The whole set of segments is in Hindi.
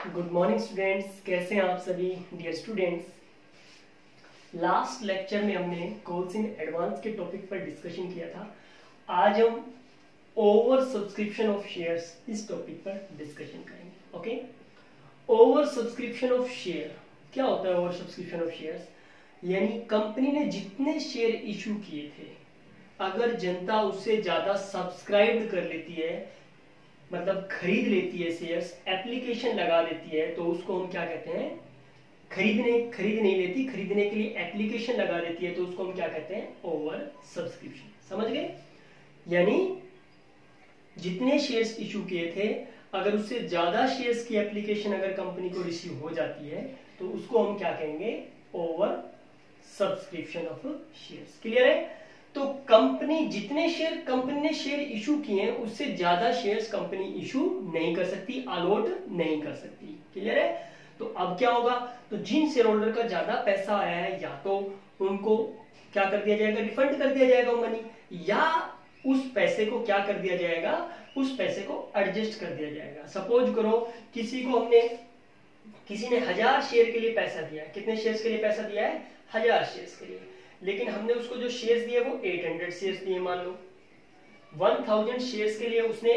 गुड मॉर्निंग स्टूडेंट्स, कैसे हैं आप सभी डियर स्टूडेंट्स। लास्ट लेक्चर में हमने कॉल्स इन एडवांस के टॉपिक पर डिस्कशन किया था। आज हम ओवर सब्सक्रिप्शन ऑफ शेयर्स इस टॉपिक पर डिस्कशन करेंगे। Okay, over subscription of share क्या होता है? ओवर सब्सक्रिप्शन ऑफ शेयर्स यानी कंपनी ने जितने शेयर इशू किए थे, अगर जनता उससे ज्यादा सब्सक्राइब कर लेती है, मतलब खरीद लेती है शेयर्स, एप्लीकेशन लगा देती है, तो उसको हम क्या कहते हैं? खरीद नहीं लेती, खरीदने के लिए एप्लीकेशन लगा देती है, तो उसको हम क्या कहते हैं? Over subscription. समझ गए? यानी जितने शेयर्स इशू किए थे, अगर उससे ज्यादा शेयर्स की एप्लीकेशन अगर कंपनी को रिसीव हो जाती है, तो उसको हम क्या कहेंगे? Over subscription of shares. Clear है? तो कंपनी जितने शेयर कंपनी ने शेयर इशू किए हैं, उससे ज्यादा शेयर्स कंपनी इशू नहीं कर सकती, अलॉट नहीं कर सकती। क्लियर है? तो अब क्या होगा? तो जिन शेयर होल्डर का ज्यादा पैसा आया है, या तो उनको क्या कर दिया जाएगा? रिफंड कर दिया जाएगा मनी, या उस पैसे को क्या कर दिया जाएगा? उस पैसे को एडजस्ट कर दिया जाएगा। सपोज करो किसी ने 1000 शेयर के लिए पैसा दिया है। कितने शेयर्स के लिए पैसा दिया है? 1000 शेयर्स के लिए। लेकिन हमने उसको जो शेयर्स दिए वो 800 शेयर्स दिए। मान लो 1000 शेयर्स के लिए उसने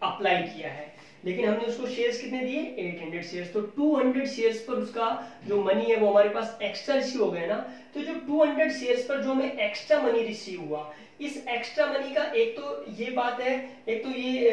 अप्लाई किया है, लेकिन हमने उसको शेयर्स कितने दिए? 800 शेयर्स। तो 200 शेयर्स पर उसका जो मनी है वो हमारे पास एक्स्ट्रा रिसीव हो गया ना। तो जो 200 शेयर्स पर जो हमें एक्स्ट्रा मनी रिसीव हुआ, इस एक्स्ट्रा मनी का एक तो ये बात है, एक तो ये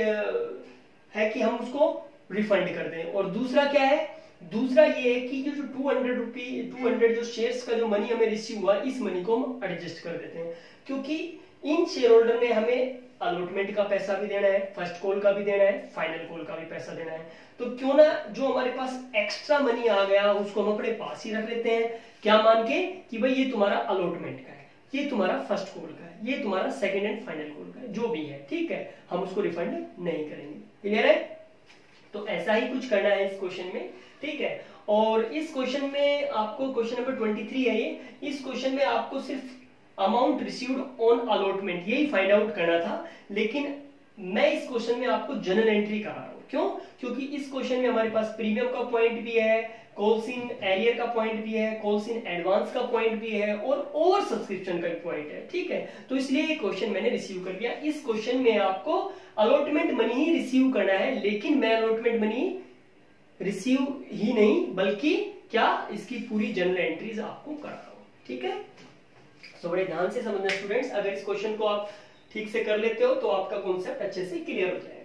है कि हम उसको रिफंड कर दें, और दूसरा क्या है? दूसरा ये है कि जो 200 जो शेयर्स का जो मनी हमें रिसीव हुआ, इस मनी को हम एडजस्ट कर देते हैं, क्योंकि इन शेयर होल्डर ने हमें अलॉटमेंट का पैसा भी देना है, फर्स्ट कॉल का भी देना है, फाइनल कॉल का भी पैसा देना है। तो क्यों ना जो हमारे पास एक्स्ट्रा मनी आ गया उसको हम अपने पास ही रख लेते हैं, क्या मान के कि भाई ये तुम्हारा अलॉटमेंट का है, ये तुम्हारा फर्स्ट कॉल का है, ये तुम्हारा सेकेंड एंड फाइनल कॉल का है, जो भी है, ठीक है, हम उसको रिफंड नहीं करेंगे। क्लियर है? तो ऐसा ही कुछ करना है इस क्वेश्चन में, ठीक है। और इस क्वेश्चन में आपको, क्वेश्चन नंबर 23 है ये, इस क्वेश्चन में आपको सिर्फ अमाउंट रिसीव्ड ऑन अलॉटमेंट यही फाइंड आउट करना था, लेकिन मैं इस क्वेश्चन में आपको जनरल एंट्री करा रहा हूं। क्यों? क्योंकि इस क्वेश्चन में हमारे पास प्रीमियम का पॉइंट भी है, कॉल्स इन एरियर का पॉइंट भी है, कॉल्स इन एडवांस का पॉइंट भी है, और ओवर सब्सक्रिप्शन का पॉइंट है, ठीक है। तो इसलिए ये क्वेश्चन मैंने रिसीव कर लिया। इस क्वेश्चन में आपको अलॉटमेंट मनी ही रिसीव करना है, लेकिन मैं अलॉटमेंट मनी रिसीव ही नहीं, बल्कि क्या, इसकी पूरी जनरल एंट्रीज आपको करा रहा हूं, ठीक है। तो बड़े ध्यान से समझना स्टूडेंट्स, अगर इस क्वेश्चन को आप ठीक से कर लेते हो तो आपका कॉन्सेप्ट अच्छे से क्लियर हो जाएगा।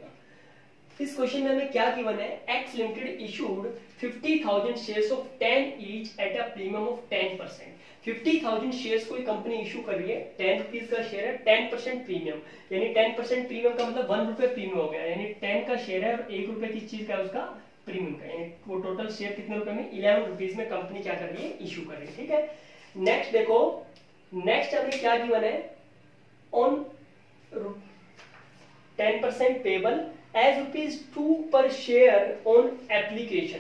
इस क्वेश्चन में हमें क्या गिवन है? X limited issued 50,000 shares of 10 each at a premium of 10%। 50,000 shares कोई कंपनी इशू कर रही है, 10 रुपीज का शेयर है, 10% प्रीमियम, यानी 10% प्रीमियम का मतलब 1 रुपए प्रीमियम हो गया, यानी 10 का शेयर है और 1 रुपए की चीज का उसका प्रीमियम का, यानी वो टोटल शेयर कितने रुपए में? 11 रुपीज में कंपनी क्या कर रही है? इशू कर रही है, ठीक है। नेक्स्ट देखो, नेक्स्ट हमें क्या गिवन है? ऑन 10% पेबल एज ₹2 पर शेयर ऑन एप्लीकेशन।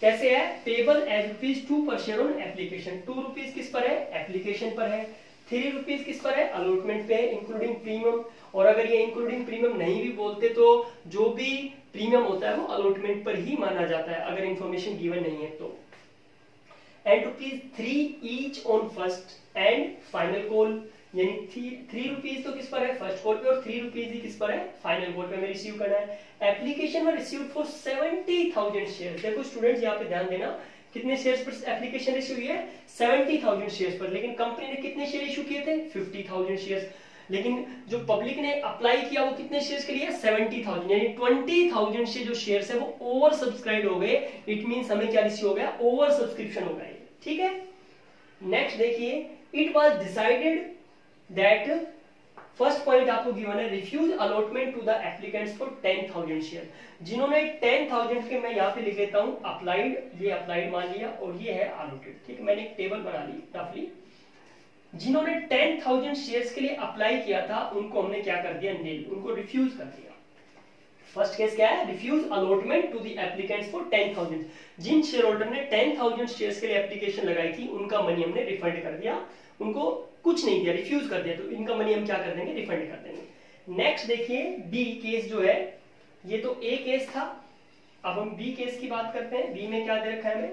कैसे है? पेबल एज ₹2 पर शेयर ऑन एप्लीकेशन। 2 रुपीज किस पर है? एप्लीकेशन पर है। 3 रुपीज किस पर है? अलॉटमेंट पे है, इंक्लूडिंग प्रीमियम। और अगर ये इंक्लूडिंग प्रीमियम नहीं भी बोलते तो जो भी प्रीमियम होता है वो अलॉटमेंट पर ही माना जाता है, अगर इंफॉर्मेशन गिवन नहीं है तो। And ₹3 each on first and final call, यानी 3 रुपीज तो किस पर है? फर्स्ट कॉल पे, और 3 रुपीज ही किस पर है? फाइनल कॉल पे हमें रिसीव करना है। एप्लीकेशन में रिसीव फॉर 70,000 शेयर। देखो स्टूडेंट्स यहाँ पे ध्यान देना, कितने शेयर्स पर एप्लीकेशन रिसीव हुई है? 70,000 शेयर्स पर, लेकिन कंपनी ने कितने शेयर इशू किए थे? 50,000 शेयर्स। लेकिन जो पब्लिक ने अप्लाई किया वो कितने शेयर्स के लिए? 70,000, यानी 20,000 से जो शेयर्स है वो ओवर सब्सक्राइब हो गए। इट मींस हमें क्या रिसीव हो गया? ओवर सब्सक्रिप्शन हो गया, ठीक है। नेक्स्ट देखिए, it was decided that, first point आपको गिवन है, refuse allotment to the applicants for 10,000 share. जिन्होंने 10,000 के, मैं यहाँ पे लिख लेता हूं अप्लाइड, ये अप्लाइड मान लिया, और ये है अलॉटेड, ठीक है। मैंने एक टेबल बना ली रफली। जिन्होंने 10,000 शेयर्स के लिए अप्लाई किया था उनको हमने क्या कर दिया? नील, उनको रिफ्यूज कर दिया। फर्स्ट केस क्या है? Refuse allotment to the applicants for 10,000। जिन शेयर होल्डर ने 10,000 शेयर्स के लिए एप्लीकेशन लगाई थी उनका मनी हमने रिफंड कर दिया, उनको कुछ नहीं दिया, रिफ्यूज कर दिया, तो इनका मनी हम क्या कर देंगे? रिफंड कर देंगे। नेक्स्ट देखिए, बी केस जो है, ये तो ए केस था, अब हम बी केस की बात करते हैं। बी में क्या दे रखा है हमें,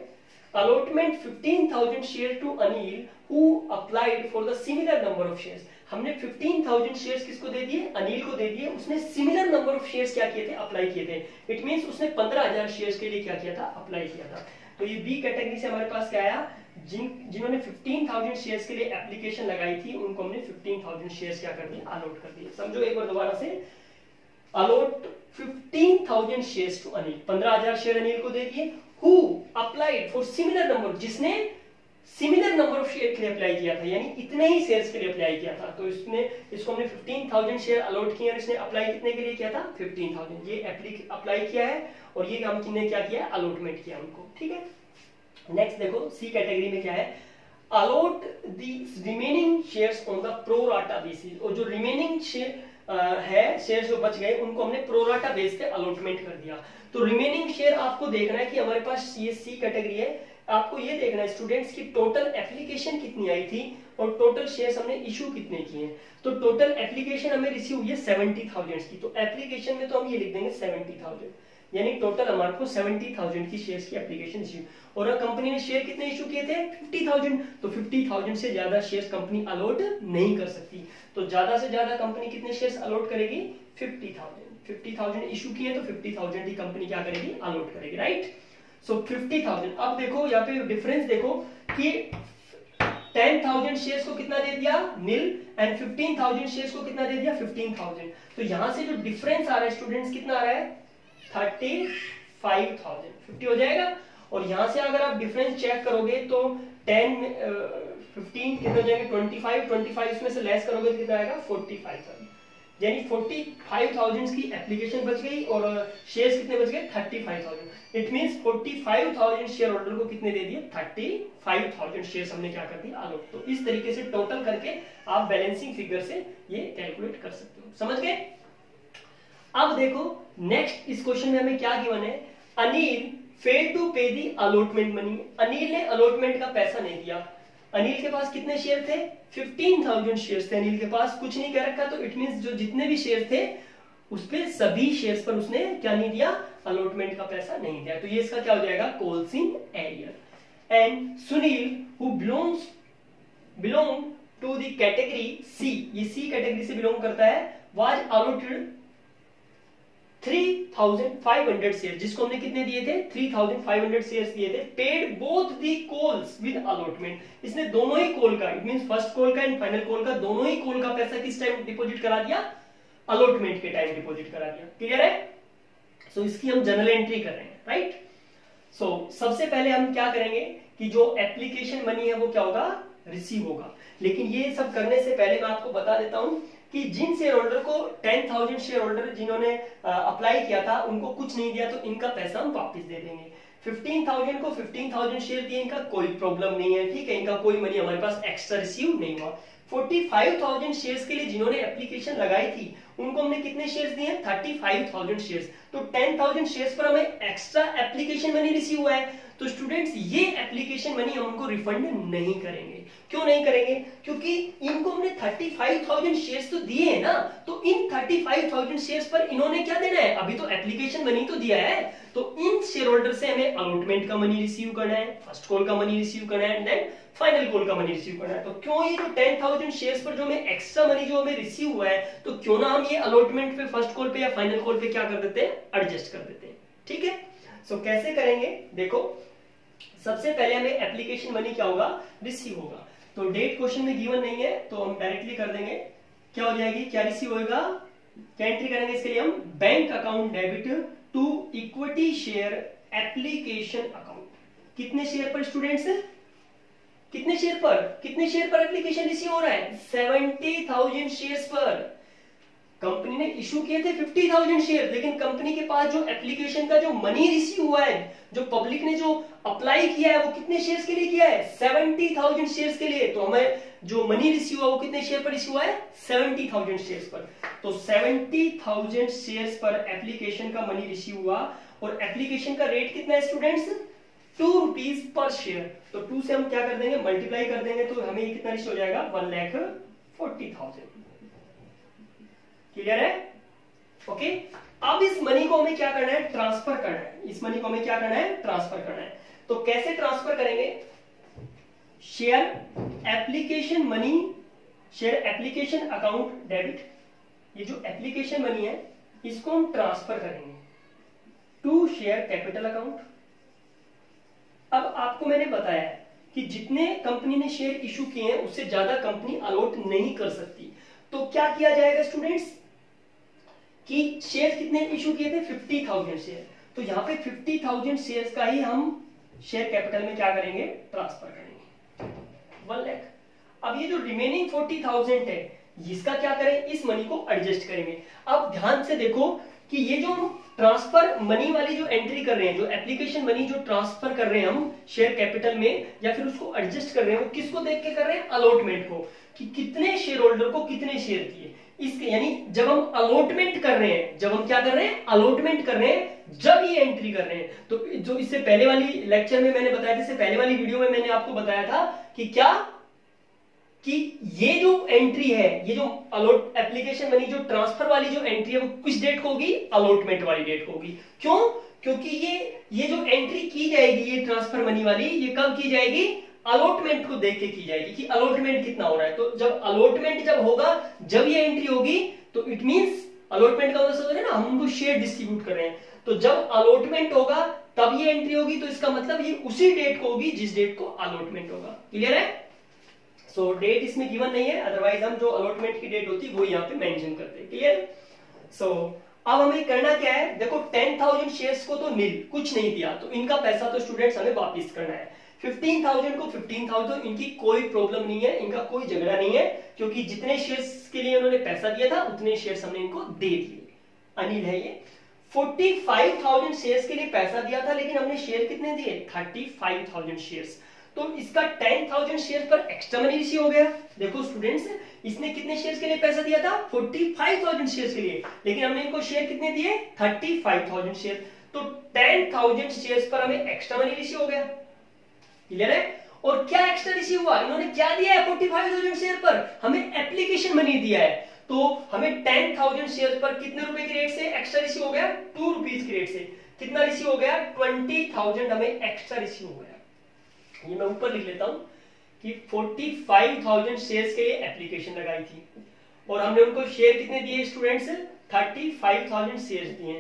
allotment 15,000 share to Anil who applied for the similar number of shares. हमने 15,000 शेयर्स किसको दे दिए, अनिल को दे दिए, उसने सिमिलर नंबर ऑफ शेयर्स क्या किए थे, अप्लाई किए थे। इट मींस उसने 15,000 शेयर्स के लिए क्या किया था, अप्लाई किया था। तो ये बी कैटेगरी से हमारे पास क्या आया, जिन्होंने 15,000 शेयर्स के लिए एप्लीकेशन लगाई थी उनको हमने 15,000 शेयर्स क्या कर दिए, अलॉट कर दिए। समझो एक बार दोबारा से, allot 15,000 shares to Anil, 15,000 share Anil को दे दिए। Who applied for similar number, जिसने सिमिलर नंबर ऑफ शेयर के लिए अप्लाई किया था, यानी इतने ही शेयर्स के लिए अप्लाई किया था। तो इसको हमने 15,000 शेयर अलॉट किए और इसने अप्लाई कितने के लिए किया था, 15,000। ये अप्लाई किया है और ये हमने क्या किया, अलॉटमेंट किया उनको। ठीक है, नेक्स्ट देखो सी कैटेगरी में क्या है, allot the remaining shares on the pro rata basis. और जो रिमेनिंग शेयर्स जो बच गए उनको हमने प्रो राटा बेस पे अलॉटमेंट कर दिया। तो रिमेनिंग शेयर आपको देखना है कि हमारे पास ये सी कैटेगरी है, आपको ये देखना है स्टूडेंट्स की टोटल एप्लीकेशन कितनी आई थी और टोटल शेयर्स हमने इशू कितने किए। तो टोटल एप्लीकेशन हमें रिसीव हुई है 70,000 की, तो एप्लीकेशन में तो हम ये लिख देंगे 70,000, यानी टोटल हमारे को 70,000 की शेयर्स की एप्लीकेशन इशू। और कंपनी ने शेयर कितने इशू किए थे, 50,000। तो 50,000 से ज्यादा शेयर्स कंपनी अलॉट नहीं कर सकती। तो ज्यादा से ज्यादा कंपनी कितने शेयर्स अलॉट करेगी, 50,000। 50,000 इशू किए तो 50,000 ही कंपनी क्या करेगी, अलॉट करेगी, राइट। सो 50,000। अब देखो यहाँ पे डिफरेंस देखो कि 10,000 शेयर्स को कितना दे दिया, नील, एंड 15,000 शेयर्स को कितना दे दिया, 15,000। तो यहां से जो डिफरेंस आ रहा है स्टूडेंट्स, कितना आ रहा है, 35,000, 50 हो जाएगा। और यहां से अगर आप डिफरेंस चेक करोगे तो 15 कितने हो जाएंगे, 25 इसमें से लेस करोगे तो कितना आएगा, 45,000। यानी 45,000 की एप्लीकेशन बच गई और शेयर्स कितने बच गए, 35,000। इट मींस 45,000 शेयर होल्डर को कितने दे दिए, 35,000 शेयर्स हमने क्या कर दिया, अलॉट। तो इस तरीके से टोटल करके आप बैलेंसिंग फिगर से ये कैलकुलेट कर सकते हो। समझ गए। अब देखो नेक्स्ट इस क्वेश्चन में हमें क्या गिवन है, अनिल फेल टू पे दी अलॉटमेंट मनी। अनिल ने अलॉटमेंट का पैसा नहीं दिया। अनिल के पास कितने शेयर थे, 15,000 शेयर्स थे अनिल के पास, कुछ नहीं कर रखा। तो इट मींस जो जितने भी शेयर थे उस पे सभी शेयर्स पर उसने क्या नहीं दिया, अलॉटमेंट का पैसा नहीं दिया। तो ये इसका क्या हो जाएगा, calls in arrear. And Sunil who belong to the category C, ये सी कैटेगरी से बिलोंग करता है, वाज अलॉटेड 3,500 शेयर, जिसको हमने कितने दिए थे, 3,500 शेयर्स दिए थे। Paid both the calls with allotment, इसने दोनों ही कॉल का, इट मींस फर्स्ट कॉल का एंड फाइनल कॉल का, दोनों ही कॉल का पैसा किस टाइम डिपॉजिट करा दिया, अलॉटमेंट के टाइम डिपॉजिट करा दिया। क्लियर है। सो इसकी हम जनरल एंट्री कर रहे हैं, राइट। सो सबसे पहले हम क्या करेंगे कि जो एप्लीकेशन मनी है वो क्या होगा, रिसीव होगा। लेकिन ये सब करने से पहले मैं आपको बता देता हूं कि जिन शेयर होल्डर को 10,000 शेयर होल्डर जिन्होंने अप्लाई किया था उनको कुछ नहीं दिया, तो इनका पैसा हम वापस दे देंगे। 15,000 को 15,000 शेयर दिए, इनका कोई प्रॉब्लम नहीं है, ठीक है, इनका कोई मनी हमारे पास एक्स्ट्रा रिसीव नहीं हुआ। 45,000 शेयर्स के लिए जिन्होंने एप्लीकेशन लगाई थी उनको हमने कितने शेयर्स दिए, 35,000 शेयर्स। तो 10,000 शेयर्स पर हमें एक्स्ट्रा एप्लीकेशन मनी रिसीव हुआ है। तो स्टूडेंट्स ये एप्लीकेशन मनी हम उनको रिफंड नहीं करेंगे। क्यों नहीं करेंगे, क्योंकि इनको हमने 35,000 शेयर्स तो दिए हैं ना, तो इन 35,000 शेयर्स पर इन्होंने क्या देना है, अभी तो एप्लीकेशन मनी तो दिया है, तो इन शेयर होल्डर से हमें अलॉटमेंट का मनी रिसीव करना है, फर्स्ट कॉल का मनी रिसीव करना है, देन फाइनल कॉल का मनी रिसीव करना है। तो क्यों ये जो 10,000 शेयर्स पर जो हमें एक्स्ट्रा मनी जो हमें रिसीव हुआ है, तो क्यों ना हम ये अलॉटमेंट पे फर्स्ट कॉल पे या फाइनल कॉल पे क्या कर देते हैं, एडजस्ट कर देते हैं। ठीक है। सो कैसे करेंगे, देखो सबसे पहले हमें एप्लीकेशन मनी क्या होगा, रिसीव होगा। तो डेट क्वेश्चन में गिवन नहीं है तो हम डायरेक्टली कर देंगे, क्या हो जाएगी, क्या रिसीव होगा, क्या एंट्री करेंगे इसके लिए हम, bank account debit to equity share application account. कितने शेयर पर स्टूडेंट्स, कितने शेयर पर एप्लीकेशन रिसीव हो रहा है, 70,000 शेयर्स पर। कंपनी ने इशू किए थे 50,000 शेयर, लेकिन कंपनी के पास जो एप्लीकेशन का जो मनी रिसीव हुआ है, जो पब्लिक ने जो अप्लाई किया है वो कितने शेयर्स के लिए किया है, 70,000 शेयर्स के लिए। तो हमें जो मनी रिसीव हुआ वो कितने शेयर पर रिसीव हुआ है, 70,000 शेयर्स पर। तो 70,000 शेयर्स पर एप्लीकेशन का मनी रिसीव हुआ और एप्लीकेशन का रेट कितना है स्टूडेंट्स, 2 रुपीज पर शेयर। तो 2 से हम क्या कर देंगे, मल्टीप्लाई कर देंगे, तो हमें कितना रिसीव हो जाएगा, 1,40,000। क्लियर है। ओके, अब इस मनी को हमें क्या करना है, ट्रांसफर करना है। इस मनी को हमें क्या करना है, ट्रांसफर करना है। तो कैसे ट्रांसफर करेंगे, share application money, share application account debit, ये जो एप्लीकेशन मनी है इसको हम ट्रांसफर करेंगे टू शेयर कैपिटल अकाउंट। अब आपको मैंने बताया है कि जितने कंपनी ने शेयर इशू किए हैं उससे ज्यादा कंपनी अलॉट नहीं कर सकती। तो क्या किया जाएगा स्टूडेंट्स, कि शेयर कितने इशू किए थे, 50,000 शेयर। तो यहां पे 50,000 शेयर्स का ही हम शेयर कैपिटल में क्या करेंगे, ट्रांसफर करेंगे 1 लाख। अब ये जो रिमेनिंग 40,000 है इसका क्या करें, इस मनी को एडजस्ट करेंगे। अब ध्यान से देखो कि ये जो ट्रांसफर मनी वाली जो एंट्री कर रहे हैं, जो एप्लीकेशन मनी जो ट्रांसफर कर रहे हैं हम शेयर कैपिटल में, या फिर उसको एडजस्ट कर रहे हैं, वो किसको देख के कर रहे हैं, अलॉटमेंट को, कि कितने शेयर होल्डर को कितने शेयर दिए। इसके यानी जब हम अलॉटमेंट कर रहे हैं, जब हम क्या कर रहे हैं, अलॉटमेंट कर रहे हैं, जब ये एंट्री कर रहे हैं। तो जो इससे पहले वाली लेक्चर में मैंने बताया था, इससे पहले वाली वीडियो में मैंने आपको बताया था कि क्या, कि ये जो एंट्री है, ये जो अलॉट एप्लीकेशन मनी जो ट्रांसफर वाली जो एंट्री है वो किस डेट को होगी, अलॉटमेंट वाली डेट को होगी। क्यों, क्योंकि ये जो एंट्री की जाएगी, ये ट्रांसफर मनी वाली, ये कब की जाएगी, अलॉटमेंट को देख के की जाएगी कि अलॉटमेंट कितना हो रहा है। तो जब अलॉटमेंट जब होगा, जब ये एंट्री होगी, तो इट मींस अलॉटमेंट का मतलब समझ रहे हैं ना, हम उनको शेयर डिस्ट्रीब्यूट कर रहे हैं। तो जब अलॉटमेंट होगा तब ये एंट्री होगी, तो इसका मतलब ये उसी डेट को होगी जिस डेट को अलॉटमेंट होगा। क्लियर है। सो डेट इसमें गिवन नहीं है, अदरवाइज हम जो अलॉटमेंट की डेट होती है वो यहाँ पे मेंशन करते हैं। क्लियर। सो अब हमें करना क्या है, देखो 10,000 शेयर्स को तो नील कुछ नहीं दिया, तो इनका पैसा तो स्टूडेंट्स हमें वापस करना है। 15,000 को 15,000, इनकी कोई प्रॉब्लम नहीं है, इनका कोई झगड़ा नहीं है, क्योंकि जितने शेयर्स के लिए उन्होंने पैसा दिया था उतने शेयर्स हमने इनको दे दिए। अनिल है ये। 45,000 शेयर्स के लिए पैसा दिया था, लेकिन हमने शेयर कितने दिए, 35,000 शेयर्स। तो इसका 10,000 शेयर पर एक्स्ट्रा मनी रिसीव हो गया। देखो स्टूडेंट्स, इसने कितने शेयर्स के लिए पैसा दिया था, 45,000 शेयर्स के लिए, लेकिन हमने इनको शेयर कितने दिए, 35,000 शेयर। तो 10,000 शेयर्स पर हमें एक्स्ट्रा मनी रिसीव हो गया। क्लियर है। और क्या एक्स्ट्रा रिसीव हुआ, इन्होंने क्या दिया है, 45,000 शेयर पर हमें एप्लीकेशन मनी दिया है। तो हमें 10,000 शेयर पर कितने रुपए के रेट से एक्स्ट्रा रिसीव हो गया, 2 रुपीज के रेट से। कितना रिसीव हो गया, 20,000 हमें एक्स्ट्रा रिसीव हो गया। ये मैं ऊपर लिख लेता हूं कि 45,000 शेयर्स के लिए एप्लीकेशन लगाई थी, और हमने उनको शेयर कितने दिए स्टूडेंट्स, 35,000 शेयर्स दिए।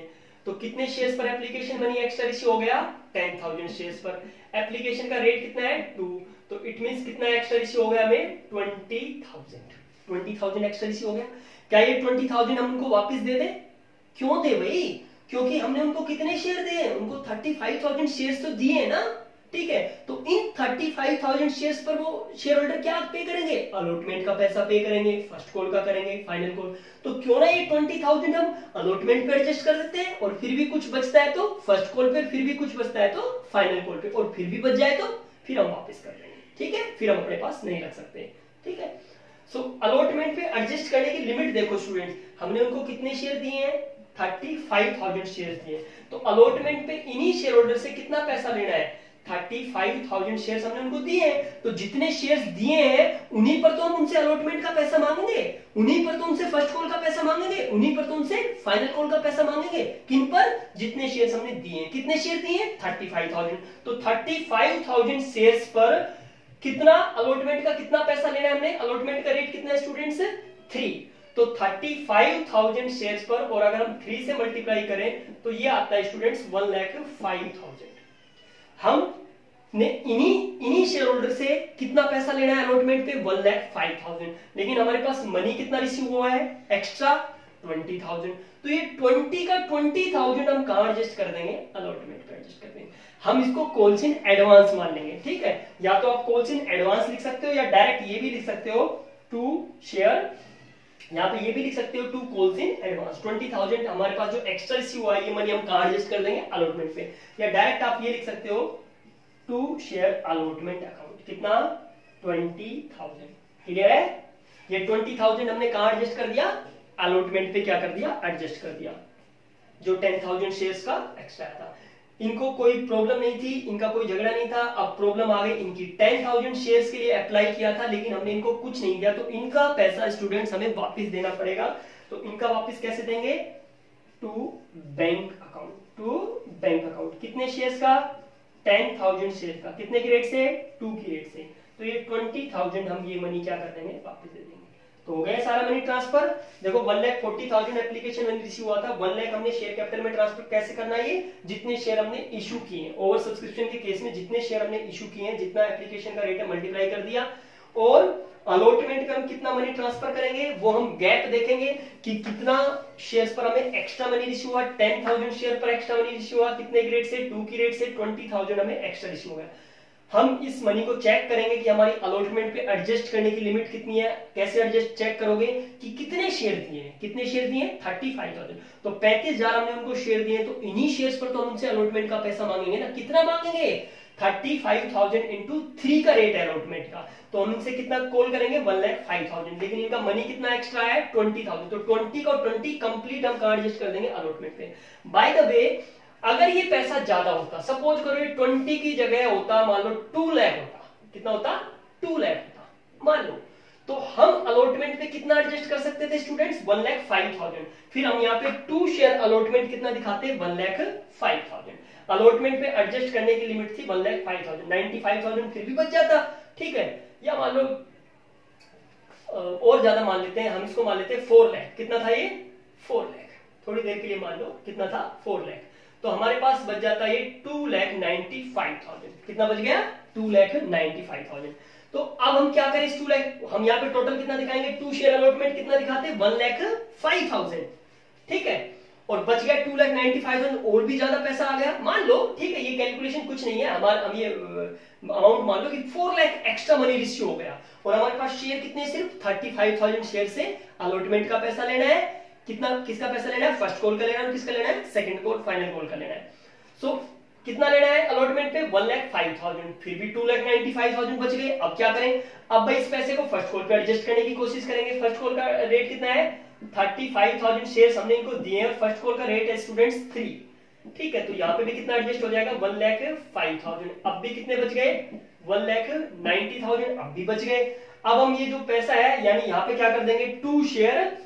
तो कितने शेयर्स पर एप्लीकेशन मनी एक्स्ट्रा रिसीव हो गया, 10,000 शेयर्स पर। एप्लीकेशन का रेट कितना है, 2, तो इट मींस कितना एक्स्ट्रा रिसीव हो गया हमें, 20,000 एक्स्ट्रा रिसीव हो गया। क्या ये 20,000 हम उनको वापस दे दें, क्यों दे भाई, क्योंकि हमने उनको कितने शेयर दिए, उनको 35,000 शेयर्स तो दिए ना। ठीक है, तो इन 35,000 शेयर्स पर वो शेयर होल्डर क्या पे करेंगे, अलॉटमेंट का पैसा पे करेंगे, फर्स्ट कॉल का करेंगे, फाइनल कॉल। तो क्यों ना ये 20,000 हम अलॉटमेंट पे एडजस्ट कर देते हैं, और फिर भी कुछ बचता है तो फर्स्ट कॉल पे, फिर भी कुछ बचता है तो फाइनल कॉल पे, और फिर भी बच जाए तो फिर हम वापस कर देंगे। ठीक है, फिर हम अपने पास नहीं रख सकते। ठीक है। सो अलॉटमेंट पे एडजस्ट करने की लिमिट देखो स्टूडेंट, हमने उनको कितने शेयर दिए हैं, 35,000 शेयर दिए। तो अलॉटमेंट पे इन्हीं शेयर होल्डर से कितना पैसा लेना है, 35,000 शेयर्स हमने उनको दिए हैं। तो जितने शेयर्स दिए हैं उन्हीं पर तो हम उनसे अलॉटमेंट का पैसा मांगेंगे, उन्हीं पर तो उनसे फर्स्ट कॉल का पैसा मांगेंगे, उन्हीं पर तो उनसे फाइनल कॉल का पैसा मांगेंगे। किन पर, जितने शेयर्स हमने दिए हैं। कितने शेयर दिए हैं, 35,000। तो 35,000 शेयर्स पर कितना अलॉटमेंट का कितना पैसा लेना है हमने, अलॉटमेंट का रेट कितना है स्टूडेंट्स, 3। तो 35,000 शेयर्स पर, और अगर हम 3 से मल्टीप्लाई करें तो ये आता है स्टूडेंट्स 1,05,000। हम ने इन्हीं शेयर होल्डर से कितना पैसा लेना है अलॉटमेंट पे, 1,05,000, लेकिन हमारे पास मनी कितना रिसीव हुआ है, एक्स्ट्रा 20,000। तो ये 20 का 20,000 हम कहां एडजस्ट कर देंगे, अलॉटमेंट पे एडजस्ट कर देंगे। हम इसको कॉल्स इन एडवांस मान लेंगे। ठीक है, या तो आप कॉल्स इन एडवांस लिख सकते हो, या डायरेक्ट ये भी लिख सकते हो, टू शेयर, यहाँ पे ये भी लिख सकते हो, टू कॉल्स इन एडवांस। 20,000 हमारे पास जो एक्स्ट्रा रिसीव हुआ है, ये मनी हम कहां एडजस्ट कर देंगे, अलॉटमेंट पे। या डायरेक्ट आप ये लिख सकते हो, टू शेयर अलॉटमेंट अकाउंट। कितना, 20,000। क्लियर है। ये 20,000 हमने कहां एडजस्ट कर दिया, अलॉटमेंट पे क्या कर दिया, एडजस्ट कर दिया, जो 10,000 शेयर्स का एक्स्ट्रा था। इनको कोई प्रॉब्लम नहीं थी, इनका कोई झगड़ा नहीं था। अब प्रॉब्लम आ गई इनकी, 10,000 शेयर्स के लिए अप्लाई किया था, लेकिन हमने इनको कुछ नहीं दिया, तो इनका पैसा स्टूडेंट्स हमें वापस देना पड़ेगा। तो इनका वापस कैसे देंगे, टू बैंक अकाउंट कितने शेयर्स का 10,000 शेयर का, कितने की रेट से 2 की रेट से। तो ये 20,000 हम ये मनी क्या कर देंगे वापस दे देंगे। तो हो गया सारा मनी ट्रांसफर। देखो 1,40,000 एप्लीकेशन मनी रिसीव हुआ था, 1 लाख हमने शेयर कैपिटल में ट्रांसफर कैसे करना है, ये जितने शेयर हमने इशू किए हैं ओवर सब्सक्रिप्शन के केस में, जितने शेयर हमने इशू किए हैं, जितना एप्लीकेशन का रेट है मल्टीप्लाई कर दिया। और अलॉटमेंट पे हम कितना मनी ट्रांसफर करेंगे वो हम गैप देखेंगे कि कितना शेयर्स पर हमें एक्स्ट्रा मनी रिसीव हुआ, 10,000 शेयर पर एक्स्ट्रा मनी रिसीव हुआ, कितने की रेट से 2 की रेट से 20,000 हमें एक्स्ट्रा रिसीव हुआ। हम इस मनी को चेक करेंगे कि हमारी अलॉटमेंट पे एडजस्ट करने की लिमिट कितनी है। कैसे एडजस्ट चेक करोगे कि कितने शेयर दिए हैं, कितने शेयर दिए हैं 35,000, तो 35,000 हमने उनको शेयर दिए, तो इन्हीं शेयर्स पर तो हम उनसे अलॉटमेंट का पैसा मांगेंगे ना। कितना मांगेंगे 35,000 इंटू 3 का रेट है अलॉटमेंट का, तो हम इनसे कितना कॉल करेंगे 1,05,000, लेकिन इनका मनी कितना एक्स्ट्रा है 20,000, तो 20 का 20 कंप्लीट हम कहां एडजस्ट कर देंगे अलॉटमेंट पे। बाय द वे अगर ये पैसा ज्यादा होता, सपोज करो ये 20 की जगह होता, मान लो 2 लाख होता, कितना होता 2 लाख होता मान लो, तो हम अलॉटमेंट पे कितना एडजस्ट कर सकते थे स्टूडेंट्स 1,05,000। फिर हम यहाँ पे 2 शेयर अलॉटमेंट कितना दिखाते 1,05,000। अलॉटमेंट पे एडजस्ट करने की लिमिट थी 1,05,000, 95,000 फिर भी बच जाता, ठीक है। या मान लो और ज्यादा मान लेते हैं, हम इसको मान लेते हैं 4 लाख, कितना था ये 4 लाख, थोड़ी देर के लिए मान लो कितना था 4 लाख, तो हमारे पास बच जाता है 2,95,000, कितना बच गया 2,95,000। तो अब हम क्या करें इस 2 लाख, हम यहाँ पे टोटल कितना दिखाएंगे 2 शेयर अलॉटमेंट कितना दिखाते 1,05,000, ठीक है, और बच गया 2,95,000, और भी ज्यादा पैसा आ गया मान लो, ठीक है, ये कैलकुलेशन कुछ नहीं है हमारा, हम ये अमाउंट मान लो कि 4 लाख एक्स्ट्रा मनी रिसीव हो गया, और हमारे पास शेयर कितने सिर्फ 35,000 शेयर से अलॉटमेंट का पैसा लेना है, कितना किसका पैसा लेना है फर्स्ट कॉल का लेना है, और किसका लेना है सेकंड कॉल फाइनल कॉल का लेना है। सो कितना लेना है अलॉटमेंट पे 1,05,000, फिर भी 2,95,000 बच गए। अब क्या करें, अब भाई इस पैसे को फर्स्ट कॉल पे एडजस्ट करने की कोशिश करेंगे। फर्स्ट कॉल का रेट कितना है 35,000 शेयर हमने इनको दिए हैं, फर्स्ट कॉल का रेट है स्टूडेंट्स 3, ठीक है, तो यहाँ पे भी कितना एडजस्ट हो जाएगा 1,05,000, अब भी कितने बच गए 1,90,000, अब भी बच गए। अब हम ये जो पैसा है यानी यहाँ पे क्या कर देंगे 2 शेयर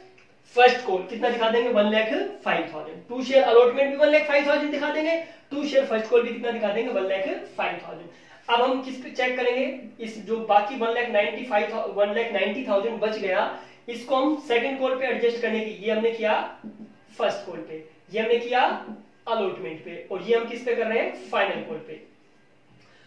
फर्स्ट कॉल कितना दिखा देंगे 1,05,000, 2 शेयर अलॉटमेंट भी 1,05,000 दिखा देंगे, 2 शेयर फर्स्ट कॉल भी कितना दिखा देंगे 1,05,000। अब हम किस पे चेक करेंगे, इस जो बाकी 1,90,000 बच गया, इसको हम सेकंड कॉल पे एडजस्ट करने की, ये हमने किया फर्स्ट कॉल पे, ये हमने किया अलॉटमेंट पे, और ये हम किस पे कर रहे हैं फाइनल कॉल पे।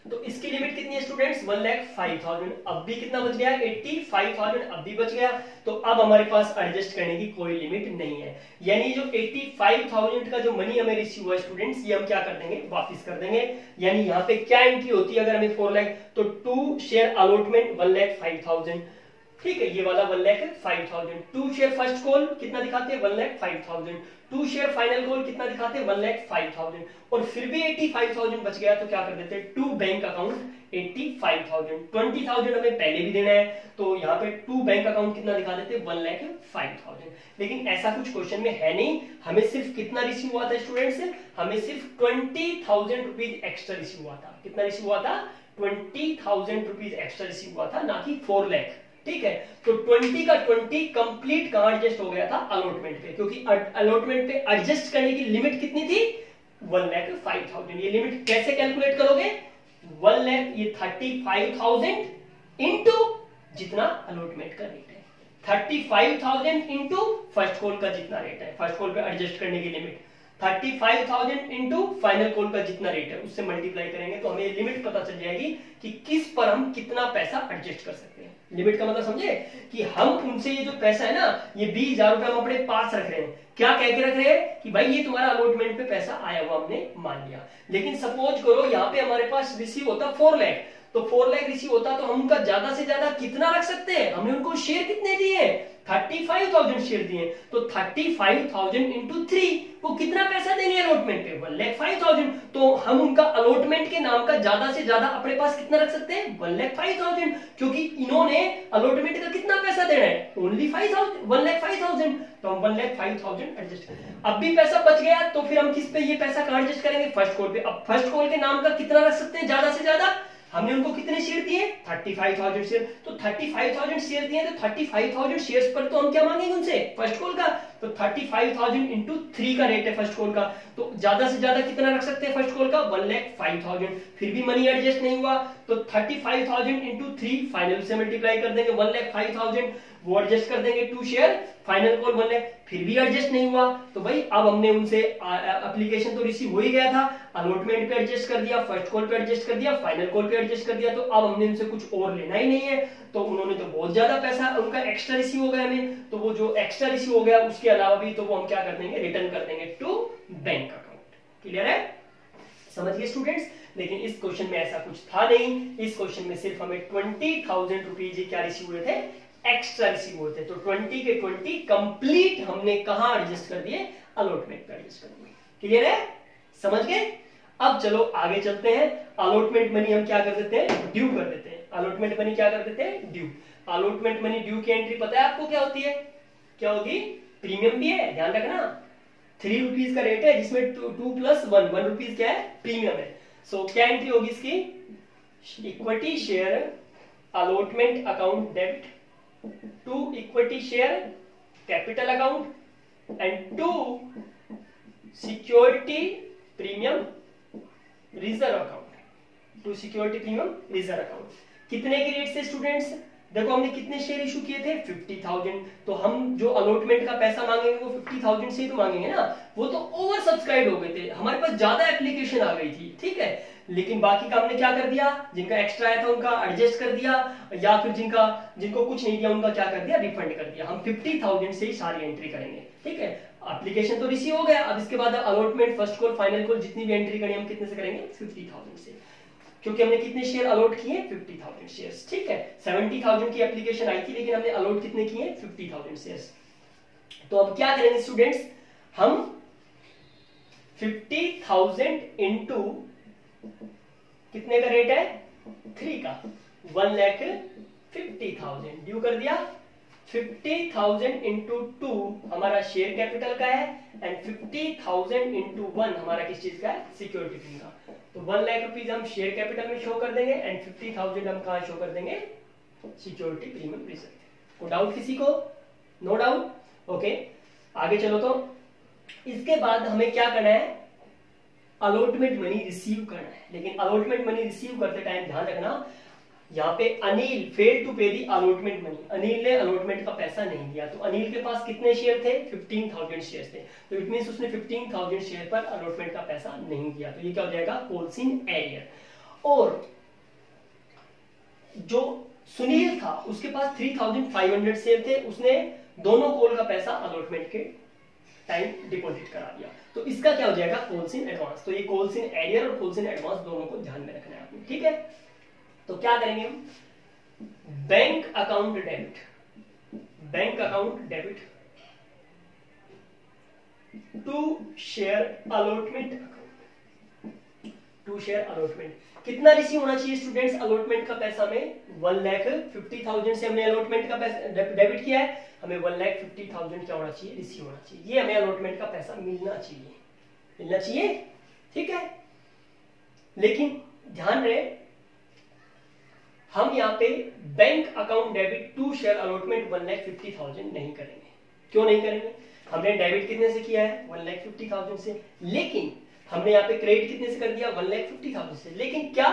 तो इसकी लिमिट कितनी है स्टूडेंट्स 1,05,000, अब भी कितना बच गया 85,000, अब भी बच गया, तो अब हमारे पास एडजस्ट करने की कोई लिमिट नहीं है। यानी जो 85,000 का जो मनी हमें रिसीव हुआ स्टूडेंट्स, ये हम क्या कर देंगे वापस कर देंगे। यानी यहाँ पे क्या एंट्री होती है अगर हमें 4 लाख, तो 2 शेयर अलॉटमेंट 1,05,000, ठीक है, ये वाला 1,05,000, 2 शेयर फर्स्ट कॉल कितना दिखाते हैं 1,05,000, 2 शेयर फाइनल कॉल कितना दिखाते हैं 1,05,000, और फिर भी 85,000 बच गया, तो क्या कर देते हैं 2 बैंक अकाउंट 85,000, 20,000 हमें पहले भी देना है, तो यहाँ पे 2 बैंक अकाउंट कितना दिखा देते हैं 1,05,000। लेकिन ऐसा कुछ क्वेश्चन में है नहीं, हमें सिर्फ कितना रिसीव हुआ था स्टूडेंट्स, हमें सिर्फ 20,000 रुपीज एक्स्ट्रा रिसीव हुआ था। कितना रिसीव हुआ था 20,000 रुपीज एक्स्ट्रा रिसीव हुआ था, ना कि 4 लाख, ठीक है। तो 20 का 20 कंप्लीट कहां एडजस्ट हो गया था अलॉटमेंट पे, क्योंकि अलॉटमेंट पे एडजस्ट करने की लिमिट कितनी थी 1,05,000। ये लिमिट कैसे कैलकुलेट करोगे 1 लाख, ये 35,000 इंटू जितना अलॉटमेंट का रेट है, 35,000 इंटू फर्स्ट कॉल का जितना रेट है, फर्स्ट कॉल पे एडजस्ट करने की लिमिट 35,000 इंटू फाइनल कॉल का जितना रेट है, उससे मल्टीप्लाई करेंगे तो हमें लिमिट पता चल जाएगी कि किस पर हम कितना पैसा एडजस्ट कर सकते हैं। लिमिट का मतलब समझे कि हम उनसे ये जो पैसा है ना, ये 20,000 रुपए हम अपने पास रख रहे हैं, क्या कह के रख रहे हैं कि भाई ये तुम्हारा अलॉटमेंट पे पैसा आया हुआ हमने मान लिया। लेकिन सपोज करो यहाँ पे हमारे पास रिसीव होता 4 लाख, तो 4 लाख रिसीव होता तो हम उनका ज्यादा से ज्यादा कितना रख सकते हैं, हमने उनको शेयर कितने दिए 35,000 शेयर दिए, तो 35,000 इंटू 3 वो कितना पैसा देंगे अलॉटमेंट पे 1,05,000, तो हम उनका अलॉटमेंट के नाम का ज्यादा से ज्यादा अपने पास कितना रख सकते हैं 1,05,000, क्योंकि इन्होंने अलॉटमेंट का कितना पैसा देना है ओनली 1,05,000, तो हम 1,05,000 एडजस्ट। अब भी पैसा बच गया, तो फिर हम किस पे ये पैसा कहां एडजस्ट करेंगे फर्स्ट कॉल पे। अब फर्स्ट कॉल के नाम का कितना रख सकते हैं ज्यादा से ज्यादा, हमने उनको कितने शेयर दिए 35,000 शेयर, तो 35,000 शेयर दिए, तो 35,000 शेयर्स पर तो हम क्या मांगेंगे उनसे फर्स्ट कॉल का, तो 35,000 इंटू 3 का रेट है फर्स्ट कॉल का, तो ज्यादा से ज्यादा कितना रख सकते हैं फर्स्ट कॉल का 1,05,000। फिर भी मनी एडजस्ट नहीं हुआ तो 35,000 इंटू 3 फाइनल से मल्टीप्लाई कर देंगे 1,05,000, वो एडजस्ट कर देंगे 2 शेयर, फाइनल कॉल 1 लाख। फिर भी एडजस्ट नहीं हुआ तो भाई अब हमने उनसे एप्लीकेशन तो रिसीव हो ही गया था, अलॉटमेंट पे एडजस्ट कर दिया, फर्स्ट कॉल पे एडजस्ट कर दिया, फाइनल कॉल पे एडजस्ट कर दिया, तो अब हमने उनसे कुछ और लेना ही नहीं है। तो उन्होंने तो बहुत ज्यादा पैसा उनका एक्स्ट्रा रिसीव हो गया हमें, तो वो जो एक्स्ट्रा रिसीव हो गया उसके अलावा भी तो वो हम क्या कर देंगे रिटर्न कर देंगे टू बैंक अकाउंट। क्लियर है, समझ गए स्टूडेंट्स। लेकिन इस क्वेश्चन में ऐसा कुछ था नहीं, इस क्वेश्चन में सिर्फ हमें 20,000 रुपीज क्या रिसीव हुए थे, एक्स्ट्रा रिसीव हुए थे। तो 20 के 20 कंप्लीट हमने कहां एडजस्ट कर दिए, अलॉटमेंट पे एडजस्ट कर दिए। क्लियर है, समझ गए। अब चलो आगे चलते हैं। अलॉटमेंट मनी हम क्या कर देते हैं, ड्यू कर देते हैं। अलॉटमेंट मनी क्या कर देते हैं, ड्यू। अलॉटमेंट मनी ड्यू की एंट्री पता है आपको क्या होती है, क्या होगी, प्रीमियम भी है, ध्यान रखना। 3 रुपीज का रेट है जिसमें 2 प्लस 1 रुपीज क्या है, प्रीमियम है। सो क्या एंट्री होगी इसकी, equity share allotment account debit to equity share capital account and to security premium reserve account, to security premium reserve account। कितने की रेट से स्टूडेंट्स, देखो हमने कितने शेयर इशू किए थे 50,000, तो हम जो अलॉटमेंट का पैसा मांगेंगे वो 50,000 से ही तो मांगेंगे ना, वो तो ओवर सब्सक्राइब हो गए थे, हमारे पास ज्यादा एप्लीकेशन आ गई थी, ठीक है। लेकिन बाकी का हमने क्या कर दिया, जिनका एक्स्ट्रा आया था उनका एडजस्ट कर दिया, या फिर जिनको कुछ नहीं दिया उनका क्या कर दिया, रिफंड कर दिया। हम 50,000 से ही सारी एंट्री करेंगे, ठीक है। एप्लीकेशन तो रिसीव हो गया, अब इसके बाद allotment first call final call जितनी भी एंट्री करनी हम कितने से करेंगे, 50,000 से, क्योंकि हमने कितने शेयर अलॉट किए 50,000 शेयर्स, ठीक है। 70,000 की एप्लीकेशन आई थी लेकिन हमने अलॉट कितने किए 50,000 शेयर्स। तो अब क्या करेंगे स्टूडेंट्स, हम 50,000 इंटू कितने का रेट है 3 का 1,50,000 ड्यू कर दिया। 50,000 इंटू 2 हमारा शेयर कैपिटल का है एंड 50,000 इंटू 1 हमारा किस चीज का है, सिक्योरिटी फी का। तो 1 लाख रुपीज हम शेयर कैपिटल में शो कर देंगे एंड 50,000 हम कहां शो कर देंगे, सिक्योरिटी प्रीमियम रिजर्व। को डाउट किसी को, नो डाउट, ओके। आगे चलो, तो इसके बाद हमें क्या करना है, अलॉटमेंट मनी रिसीव करना है। लेकिन अलॉटमेंट मनी रिसीव करते टाइम ध्यान रखना, यहाँ पे अनिल फेल टू पे दी अलॉटमेंट मनी, अनिल ने अलॉटमेंट का पैसा नहीं दिया। तो अनिल के पास कितने शेयर थे, 15,000 शेयर थे, तो इट मींस उसने 15,000 शेयर पर अलॉटमेंट का पैसा नहीं दिया, तो ये क्या हो जाएगा, कॉल्स इन एरियर। और जो सुनील था उसके पास 3,500 शेयर थे, उसने दोनों कॉल का पैसा अलॉटमेंट के टाइम डिपॉजिट करा दिया, तो इसका क्या हो जाएगा, कॉल्स इन एडवांस। तो ये कॉल्स इन एरियर और कॉल्स इन एडवांस दोनों को ध्यान में रखना है आपने, ठीक है। तो क्या करेंगे हम, bank account debit, bank account debit to share allotment account, to share allotment. कितना रिसीव होना चाहिए स्टूडेंट्स अलॉटमेंट का पैसा में, 1,50,000 से हमने अलॉटमेंट का पैसा डेबिट किया है, हमें 1,50,000 क्या होना चाहिए, रिसीव होना चाहिए। ये हमें अलॉटमेंट का पैसा मिलना चाहिए, मिलना चाहिए, ठीक है। लेकिन ध्यान रहे, हम यहाँ पे bank account debit to share allotment 1,50,000 नहीं करेंगे। क्यों नहीं करेंगे, हमने डेबिट कितने से किया है, 1,50,000 से, लेकिन हमने यहाँ पे क्रेडिट कितने से कर दिया, 1,50,000 से। लेकिन क्या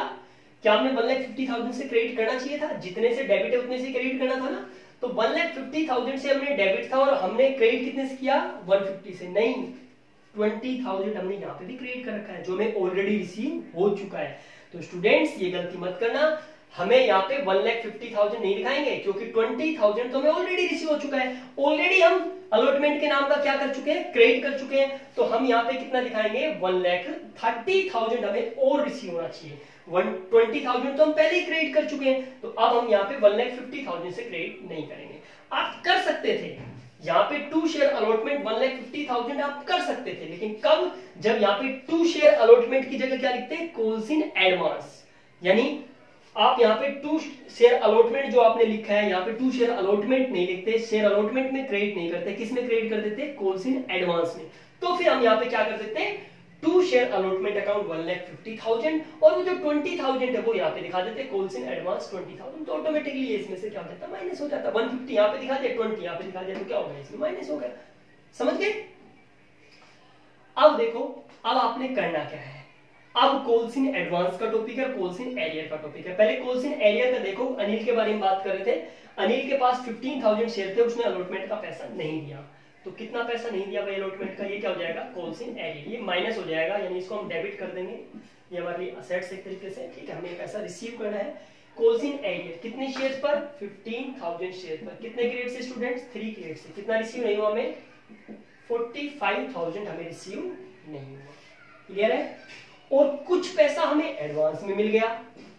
हमने 1,50,000 से क्रेडिट करना चाहिए था, जितने से डेबिट है उतने से क्रेडिट करना था ना। तो 1,50,000 से हमने डेबिट था और हमने क्रेडिट कितने से किया, 150 से, नहीं 20,000 हमने यहाँ पे भी क्रेडिट कर रखा है जो हमें ऑलरेडी रिसीव हो चुका है। तो स्टूडेंट्स ये गलती मत करना, हमें यहाँ पे 1,50,000 नहीं दिखाएंगे क्योंकि 20,000 तो हमें ऑलरेडी रिसीव हो चुका है, ऑलरेडी हम अलॉटमेंट के नाम का क्या कर चुके हैं, क्रेडिट कर चुके हैं। तो हम यहाँ पे कितना दिखाएंगे, 1,30,000 हमें और रिसीव होना चाहिए, 20,000 तो हम पहले ही क्रेडिट कर चुके हैं, तो अब हम यहाँ पे 1,50,000 से क्रेडिट नहीं करेंगे। आप कर सकते थे यहाँ पे टू शेयर अलॉटमेंट 1,50,000 आप कर सकते थे, लेकिन कब, जब यहाँ पे टू शेयर अलॉटमेंट की जगह क्या लिखते हैं, कॉल्स इन एडवांस। यानी आप यहाँ पे टू शेयर अलॉटमेंट जो आपने लिखा है, यहाँ पे टू शेयर अलॉटमेंट नहीं लिखते, शेयर अलॉटमेंट में क्रेडिट नहीं करते, किस में क्रेडिट कर देते, कॉल्स इन एडवांस में। तो फिर हम यहाँ पे क्या कर देते हैं, टू शेयर अलॉटमेंट अकाउंट 1,50,000 और वो जो 20,000 है वो यहाँ पे दिखा देते, कॉल्स इन एडवांस 20,000। तो ऑटोमेटिकली इसमें से क्या हो जाता है, माइनस हो जाता है। 150 यहाँ पे दिखा दिया, 20 यहाँ पे दिखा दिया, तो क्या हो गया, इसमें माइनस हो गया। समझ गए? अब देखो, अब आपने करना क्या है। अब कॉल्स इन एडवांस का टॉपिक है, कॉल्स इन एरियर का टॉपिक है। पहले कॉल्स इन एरियर का देखो, अनिल के बारे में बात कर रहे थे। अनिल के पास 15,000 शेयर थे, उसने अलॉटमेंट का पैसा नहीं दिया। तो कितना पैसा नहीं दिया भाई अलॉटमेंट का, ये क्या हो जाएगा, कॉल्स इन एरियर। ये माइनस हो जाएगा, यानी इसको हम डेबिट कर देंगे, ये हमारे लिए असेट्स एक तरीके से, ठीक है। हमें पैसा रिसीव करना है। कॉल्स इन एरियर कितने शेयर पर, 15,000 शेयर पर। कितने ग्रेड से स्टूडेंट्स, 3 ग्रेड से। कितना रिसीव नहीं हुआ हमें, 45,000 हमें रिसीव नहीं हुआ। क्लियर है? और कुछ पैसा हमें एडवांस में मिल गया।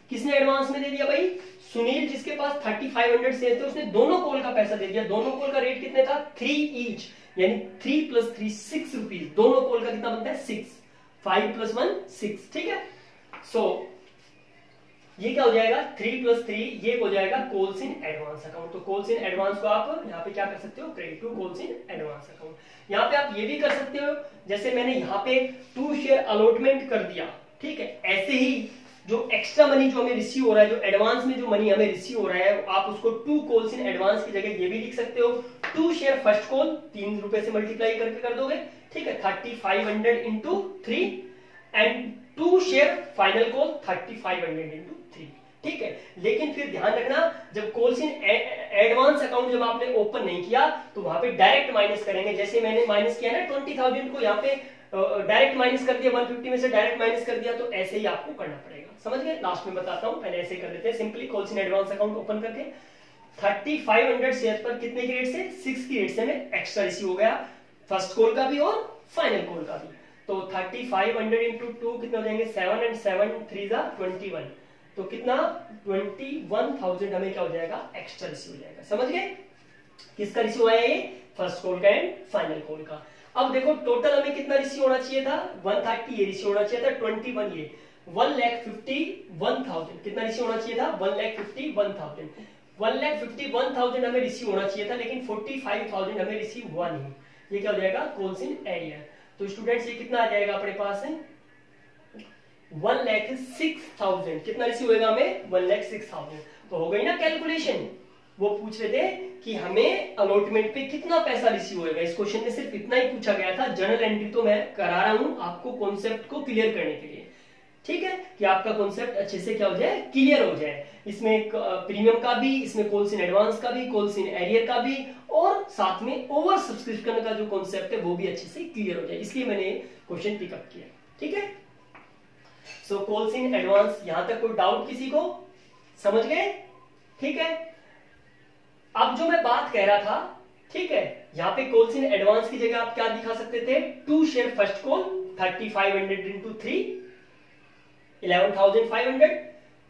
किसने एडवांस में दे दिया भाई, सुनील, जिसके पास 3500 शेयर थे, उसने दोनों कॉल का पैसा दे दिया। दोनों कॉल का रेट कितने था, 3 ईच, यानी 3 + 3 6 रुपीज। दोनों कॉल का कितना बनता है, 6, 5 + 1 6, ठीक है। सो ये क्या हो जाएगा, 3 + 3, ये हो जाएगा कॉल्स इन एडवांस अकाउंट। तो कॉल्स इन एडवांस को आप यहाँ पे क्या कर सकते हो, credit to calls in advance account. यहाँ पे आप ये भी कर सकते हो, जैसे मैंने यहाँ पे 2 शेयर अलॉटमेंट कर दिया, ठीक है। ऐसे ही जो एक्स्ट्रा मनी जो हमें रिसीव हो रहा है, जो एडवांस में जो मनी हमें रिसीव हो रहा है, आप उसको 2 कॉल्स इन एडवांस की जगह ये भी लिख सकते हो। 2 शेयर फर्स्ट कॉल 3 रुपए से मल्टीप्लाई करके कर दोगे, ठीक है। 3500 × 3 एंड 2 शेयर फाइनल कॉल 3500 × 3, ठीक है। लेकिन फिर ध्यान रखना, जब कॉल्स इन एडवांस अकाउंट जब आपने ओपन नहीं किया तो वहां पे डायरेक्ट माइनस करेंगे। जैसे मैंने माइनस किया ना 20,000 को, यहाँ पे डायरेक्ट माइनस कर दिया, 150 में से डायरेक्ट माइनस कर दिया, तो ऐसे ही आपको करना पड़ेगा। समझ गए? लास्ट में बताता हूं, पहले ऐसे कर देते हैं simply. Calls in advance account open करके 3500 शेयर पर कितने की रेट से, 6 की रेट से हमें एक्स्ट्रा रिसीव हो गया, फर्स्ट कॉल का भी और फाइनल कॉल का भी। तो 3500 × 2 कितने हो जाएंगे, 7 and 7 3 = 21। तो कितना, 21,000 हमें क्या हो जाएगा, एक्स्ट्रा रिसीव हो जाएगा। समझ गए? किसका रिसीव आया, ये फर्स्ट कॉल का एंड फाइनल कॉल का। अब देखो टोटल हमें कितना रिसीव होना चाहिए था, 130 ये रिसीव होना चाहिए था, 21 ये 1,51,000 कितना रिसीव होना चाहिए था, 1,51,000। 1,51,000 हमें रिसीव होना चाहिए था, लेकिन 45,000 हमें रिसीव हुआ नहीं। ये क्या हो जाएगा, कॉल्स इन एरियर। तो स्टूडेंट्स ये कितना आ जाएगा अपने पास है, 1,06,000 कितना रिसीव होगा हमें, 1,06,000। तो हो गई ना कैलकुलेशन। वो पूछ रहे थे कि हमें अलॉटमेंट पे कितना पैसा रिसीव होगा। इस क्वेश्चन में सिर्फ इतना ही पूछा गया था। जर्नल एंट्री तो मैं करा रहा हूं आपको कॉन्सेप्ट को क्लियर करने के लिए, ठीक है, कि आपका कॉन्सेप्ट अच्छे से क्या हो जाए, क्लियर हो जाए। इसमें प्रीमियम का भी, इसमें कॉल्स इन एडवांस का भी, कॉल्स इन एरियर का भी, और साथ में ओवर सब्सक्रिप्शन का जो कॉन्सेप्ट है वो भी अच्छे से क्लियर हो जाए, इसलिए मैंने क्वेश्चन पिकअप किया। ठीक है, सो कॉल्स इन एडवांस, यहां तक कोई डाउट किसी को, समझ गए? ठीक है, अब जो मैं बात कह रहा था, ठीक है, यहाँ पे कॉल्स इन एडवांस की जगह आप क्या दिखा सकते थे, 2 share first call 3500 into 3 11,500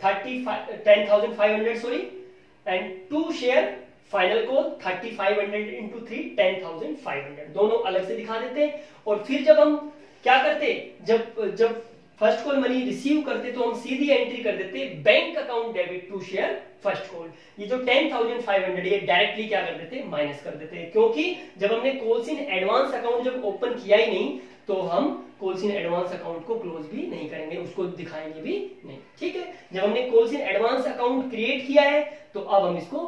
10,500 sorry, and 2 share final call 3500 into 3 10,500 दोनों अलग से दिखा देते। और फिर जब हम क्या करते, जब फर्स्ट कॉल मनी रिसीव करते तो हम सीधी एंट्री कर देते bank account debit 2 share first call. ये जो 10,500 ये डायरेक्टली क्या कर देते, माइनस कर देते, क्योंकि जब हमने कॉल्स इन एडवांस अकाउंट जब ओपन किया ही नहीं तो हम कॉल्स इन एडवांस अकाउंट को क्लोज भी नहीं करेंगे, उसको दिखाएंगे भी नहीं। ठीक है, जब हमने calls in advance account create किया है तो अब हम इसको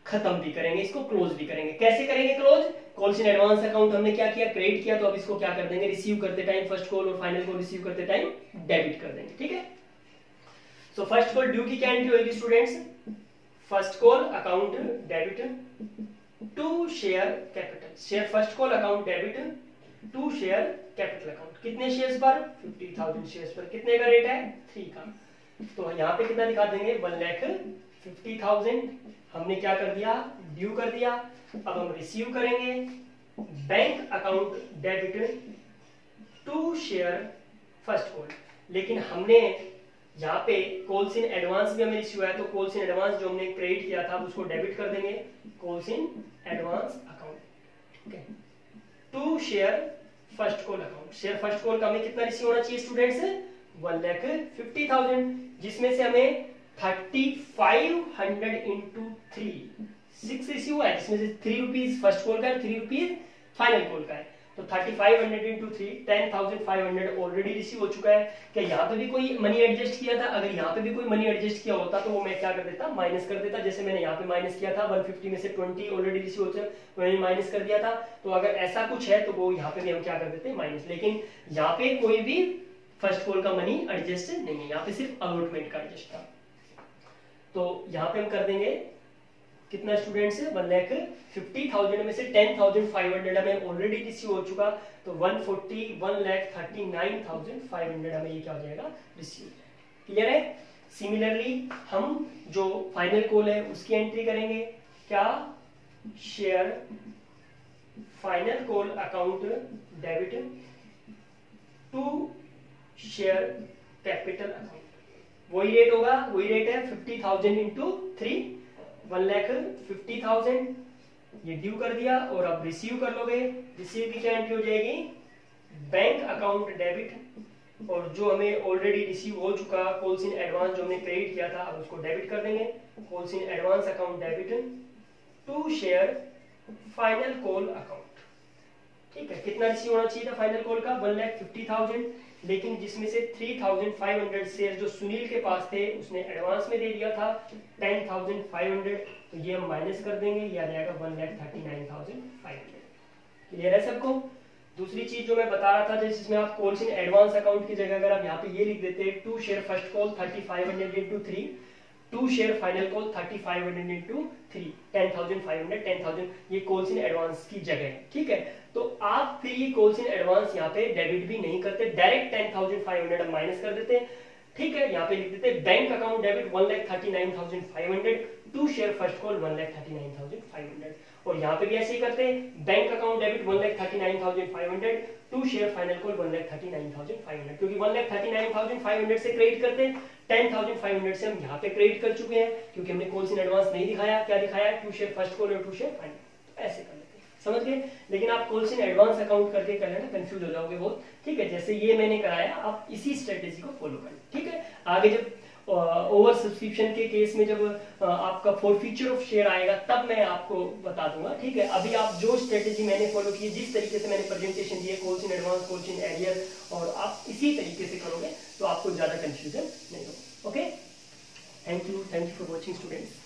खत्म भी करेंगे, इसको क्लोज भी करेंगे। कैसे करेंगे close? Calls in advance account हमने क्या किया, क्रिएट किया, तो अब इसको क्या कर देंगे, रिसीव करते टाइम फर्स्ट कॉल और फाइनल कॉल रिसीव करते टाइम डेबिट कर देंगे। ठीक है, सो फर्स्ट कॉल ड्यू की क्या एंट्री होगी students, first call account debit 2 share capital, share first call account debit 2 share capital account, कितने शेयर्स पर, 50,000 शेयर्स पर, कितने का रेट है, 3 का। तो यहाँ पे कितना दिखा देंगे, 1,50,000 हमने क्या कर दिया, ड्यू कर दिया। अब हम रिसीव करेंगे bank account debit 2 share first call, लेकिन हमने यहाँ पे कॉल्स इन एडवांस भी हमें रिसीव है, तो कॉल्स इन एडवांस जो हमने क्रेडिट किया था उसको डेबिट कर देंगे कॉल्स इन एडवांस अकाउंट। ठीक है, 2 share first call account, share first call का हमें कितना रिसीव होना चाहिए स्टूडेंट्स, 1,50,000, जिसमें से हमें 3,500 into 3 6 रिसीव हुआ है, जिसमें से 3 रुपीज फर्स्ट कॉल का है, 3 रुपीज फाइनल कॉल का है। तो 3500 इंटू 3 10,500 ऑलरेडी रिसीव हो चुका है। क्या यहाँ पे भी कोई मनी एडजस्ट किया था? अगर यहाँ पे भी कोई मनी एडजस्ट किया होता तो वो मैं क्या कर देता, माइनस कर देता। जैसे मैंने यहाँ पे माइनस किया था 150 में से 20 ऑलरेडी रिसीव हो चुका, मैंने माइनस कर दिया था। तो अगर ऐसा कुछ है तो वो यहाँ पे भी हम क्या कर देते हैं, माइनस। लेकिन यहाँ पे कोई भी फर्स्ट कॉल का मनी एडजस्ट नहीं है, यहाँ पे सिर्फ अलॉटमेंट का एडजस्ट था। तो यहाँ पे हम कर देंगे कितना स्टूडेंट्स है, 1,50,000 में से 10,500 हमें ऑलरेडी रिसीव हो चुका, तो 1,39,500 हमें ये क्या हो जाएगा, रिसीव। क्लियर है? सिमिलरली हम जो फाइनल कॉल है उसकी एंट्री करेंगे, क्या, share final call account debit to share capital account. वही रेट होगा, वही रेट है 50,000 इंटू 3, 1,50,000 ये ड्यू कर दिया और अब रिसीव कर लोगे। रिसीव की क्या एंट्री हो जाएगी, बैंक अकाउंट डेबिट, और जो हमें ऑलरेडी रिसीव हो चुका कॉल्स इन एडवांस जो हमने क्रेडिट किया था अब उसको डेबिट कर देंगे। Calls in advance account debit to share final call account. ठीक है, कितना रिसीव होना चाहिए था फाइनल कॉल का, 1,50,000, लेकिन जिसमें से 3,500 शेयर जो सुनील के पास थे उसने एडवांस में दे दिया था 10,500, तो ये हम माइनस कर देंगे, ये आ जाएगा 1,39,500। क्लियर है सबको? दूसरी चीज जो मैं बता रहा था, जैसे इसमें आप कॉल्स इन एडवांस अकाउंट की जगह अगर आप यहाँ पे ये लिख देते हैं, to share first call 3,500 into 3, to share final call 3,500 into 3, 10,500, 10,000 ये कॉल्स इन एडवांस की जगह है। ठीक है, तो आप फिर ये कॉल्स इन एडवांस यहाँ पे डेबिट भी नहीं करते, डायरेक्ट 10,500 हम माइनस कर देते हैं। ठीक है, यहाँ पे लिख देते हैं bank account debit 1,39,500 to share first call 1,39,500, और यहाँ पे भी ऐसे ही करते हैं, bank account debit 1,39,500 to share final call 1,39,500, क्योंकि 1,39,500 से क्रेडिट करते हैं, 10,500 से हम यहाँ पे क्रेडिट कर चुके हैं, क्योंकि हमने कॉल्स इन एडवांस नहीं दिखाया, क्या दिखाया, टू शेयर फर्स्ट कॉल और टू शेयर फाइनल। ऐसे कर लेते हैं, समझ गए? लेकिन आप कॉल्स इन एडवांस अकाउंट करके कर लेना, कंफ्यूज हो जाओगे बहुत। ठीक है, जैसे ये मैंने कराया, आप इसी स्ट्रेटेजी को फॉलो करें। ठीक है, आगे जब ओवर सब्सक्रिप्शन के केस में जब आपका फॉरफीचर ऑफ शेयर आएगा तब मैं आपको बता दूंगा। ठीक है, अभी आप जो स्ट्रेटेजी मैंने फॉलो की, जिस तरीके से मैंने प्रेजेंटेशन दिए, calls in advance, calls in arrear, और आप इसी तरीके से करोगे तो आपको ज्यादा कंफ्यूजन नहीं होगा। Okay, thank you for watching students.